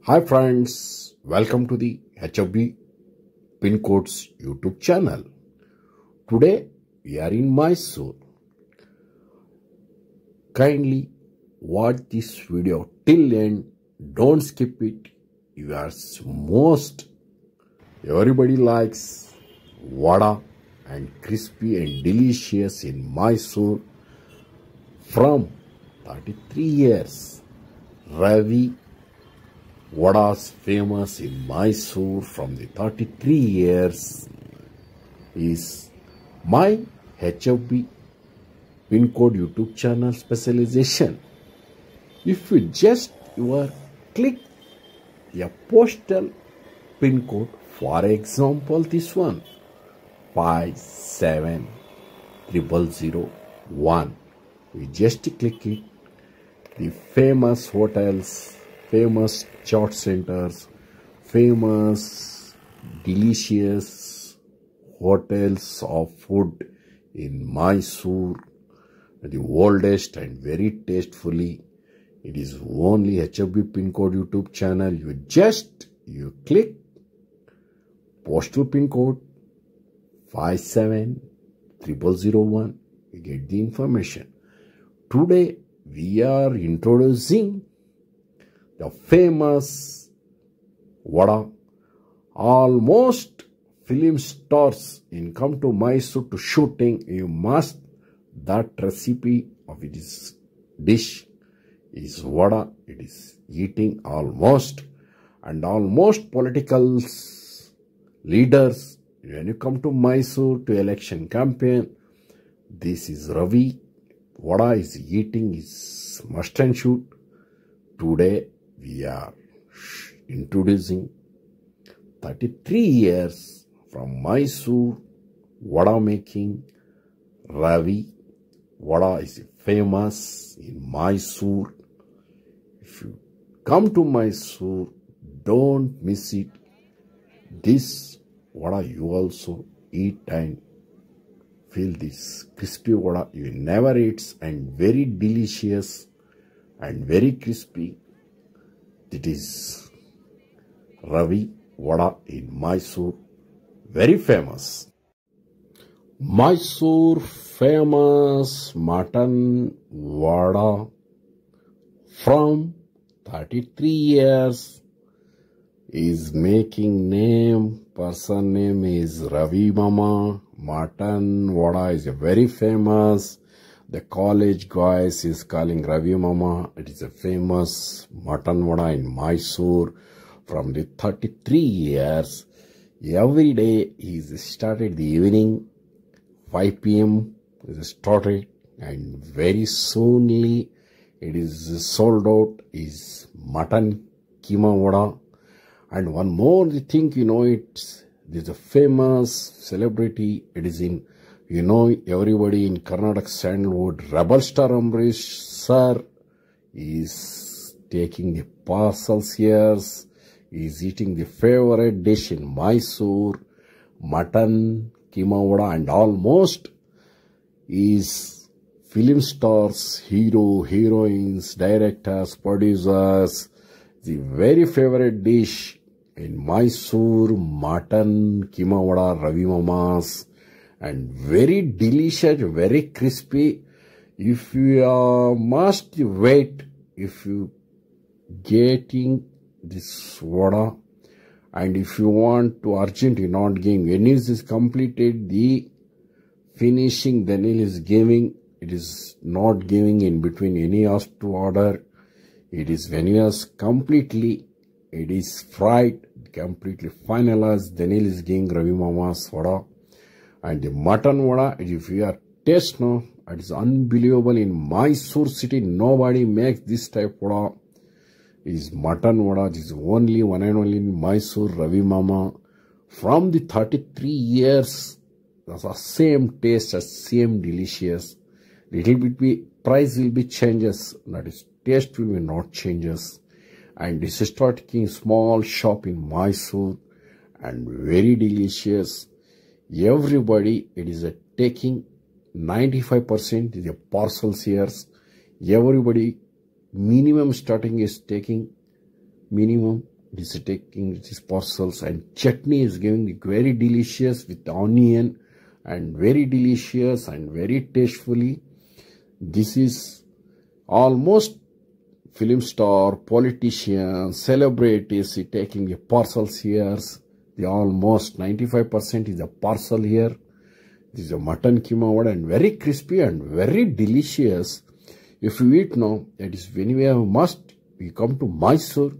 Hi friends, welcome to the HFB Pin Codes YouTube channel. Today we are in Mysore. Kindly watch this video till end. Don't skip it. Everybody likes vada and crispy and delicious in Mysore from 33 years. Ravi Vada's famous in Mysore from the 33 years is my HFB Pin Code YouTube channel specialization. If you just click a postal pin code, for example this one 57001, we just click it. The famous hotels, famous chaat centers, famous delicious hotels of food in Mysore, the oldest and very tastefully. It is only HFB Pin Code YouTube channel. You click postal pin code 57001, you get the information. Today we are introducing the famous vada. Almost film stars in come to Mysore to shooting, you must that recipe of this dish is vada. It is eating almost political leaders. When you come to Mysore to election campaign, this is Ravi vada is eating is must and shoot. Today we are introducing 33 years from Mysore vada making. Ravi vada is famous in Mysore. If you come to Mysore, don't miss it. This vada you also eat and feel this crispy vada you never eat, and very delicious and very crispy. It is Ravi vada in Mysore, very famous. Mysore famous mutton vada from 33 years is making name. Person name is Ravi Mama. Mutton vada is a very famous. The college guys is calling Ravi Mama. It is a famous mutton vada in Mysore from the 33 years. Every day he started the evening 5 p.m. is started, and very soonly it is sold out is mutton keema vada. And one more thing, there's a famous celebrity. It is in, everybody in Karnataka Sandalwood, Rebel Star Ambrish sir is taking the parcels here. He is eating the favorite dish in Mysore, mutton keema vada, and almost is film stars, hero, heroines, directors, producers. The very favorite dish in Mysore, mutton keema vada, Ravi Mama's, and very delicious, very crispy. If you must wait, if you getting this vada, and if you want to urgently not giving, when is completed the finishing, then it is giving. It is not giving in between any ask to order. It is when you is completely, it is fried, completely finalized, then it is giving Ravi Mama's vada. And the mutton vada, if you are taste now, it is unbelievable. In Mysore city, nobody makes this type vada. It is mutton vada. It is only one and only in Mysore, Ravi Mama. From the 33 years, that's the same taste, the same delicious. Little bit price will be changes, that is taste will be not changes. And this is starting small shop in Mysore and very delicious. Everybody, it is taking 95% is a parcels here. Everybody minimum starting is taking minimum It is taking these parcels, and chutney is giving it very delicious with onion and very delicious and very tastefully. This is almost film star, politicians, celebrities taking the parcels here. The almost 95% is a parcel here. This is a mutton keema vada and very crispy and very delicious. If you eat now, that is when you come to Mysore,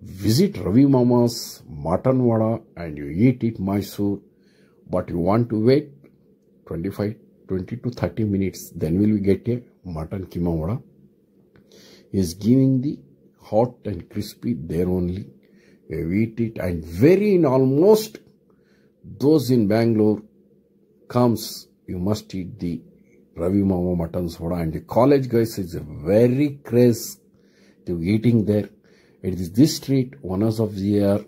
visit Ravi Mama's mutton vada and you eat it Mysore. But you want to wait 20 to 30 minutes, then will we get a mutton keema vada. He is giving the hot and crispy there only. You eat it, and very in almost those in Bangalore comes, you must eat the Ravi Mama mutton soda, and the college guys is very crazy to eating there. It is this street, once of the year,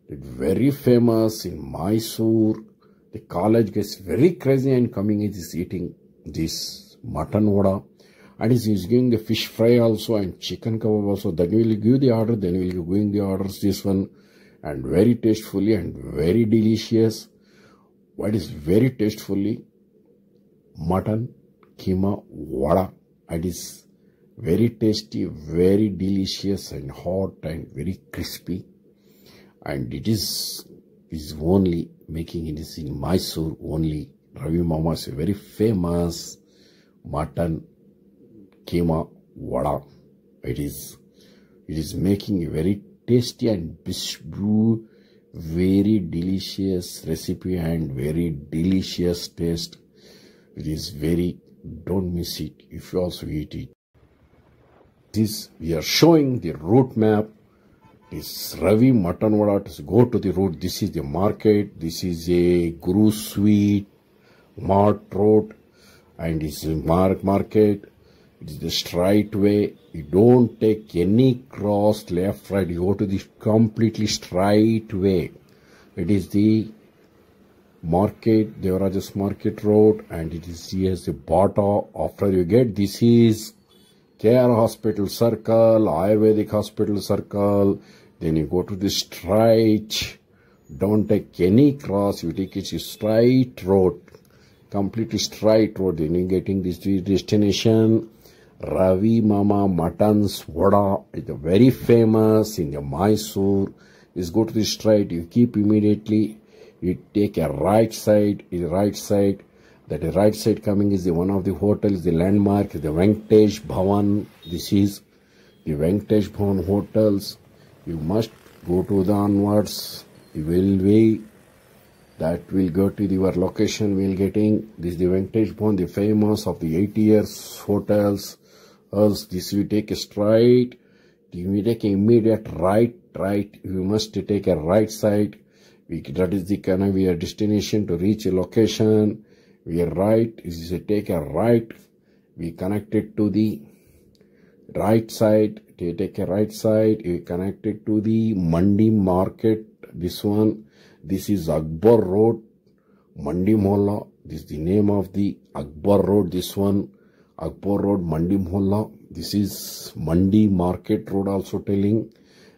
it's very famous in Mysore. The college guys very crazy and coming is eating this mutton vada, and is giving the fish fry also and chicken kebab also. Then we will give the order, then we will give the orders this one, and very tastefully and very delicious. What is very tastefully? Mutton keema vada. It is very tasty, very delicious and hot and very crispy. And it is only making it is in Mysore only. Ravi Mama is a very famous mutton keema vada. It is making a very tasty and very delicious recipe and very delicious taste. It is very, don't miss it if you also eat it. We are showing the route map. This Ravi mutton vada, to go to the route. This is the market. This is a Guru Sweet Mart Road, and this is market. It is the straight way. You don't take any cross left, right. You go to the completely straight way. It is the market, Devarajas Market Road, and it is here the Bata. After you get, this is Care Hospital Circle, Ayurvedic Hospital Circle. Then you go to the straight. Don't take any cross. You take it straight road, completely straight road. Then you getting this destination. Ravi Mama Mutton's vada is very famous in the Mysore. Just go to the straight. You keep immediately. You take a right side. Is right side. That is right side coming is the one of the hotels, the landmark, the Venkatesh Bhavan. This is the Venkatesh Bhavan hotels. You must go to the onwards. You will be, that will go to your location. We will getting this is the Venkatesh Bhavan, the famous of the 80 years hotels. Else this you take a straight. You will take an immediate right. You must take a right side. That is the kind of your destination to reach a location. We are right. Is take a right. We connect it to the right side. You take a right side. You connect it to the Mandi Market. This one. This is Akbar Road, Mandi Mohalla. This is the name of the Akbar Road. This one, Akbar Road, Mandi Mohalla. This is Mandi Market Road. Also telling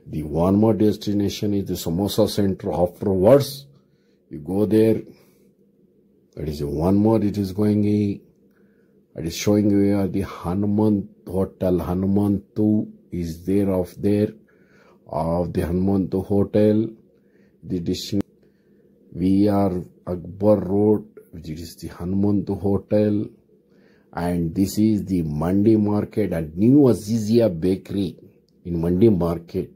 the one more destination is the Samosa Center. Afterwards, you go there. That is one more. It is going. It is showing you the Hanuman Hotel. Hanumantu is there of the Hanumantu Hotel. The destination. We are Akbar Road, which is the Hanumantu Hotel, and this is the Mandi Market and New Azizia Bakery in Mandi Market.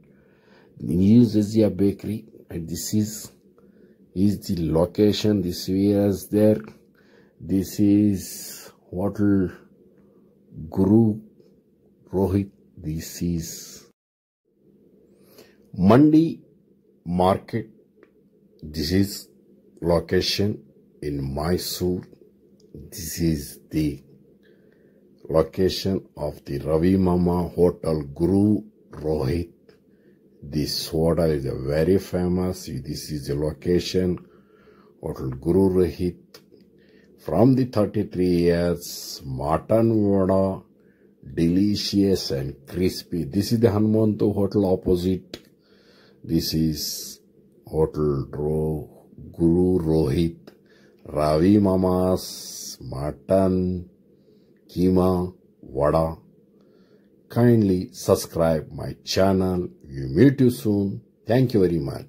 New Azizia Bakery, and this is the location. This is there. This is Hotel Guru Rohit. This is Mandi Market. This is location in Mysore. This is the location of the Ravi Mama Hotel Guru Rohit. This hotel is very famous. This is the location, Hotel Guru Rohit. From the 33 years, mutton vada, delicious and crispy. This is the Hanumantu Hotel opposite. This is Hotel Guru Rohit, Ravi Mama's Mutton Keema Vada. Kindly subscribe my channel. We meet you soon. Thank you very much.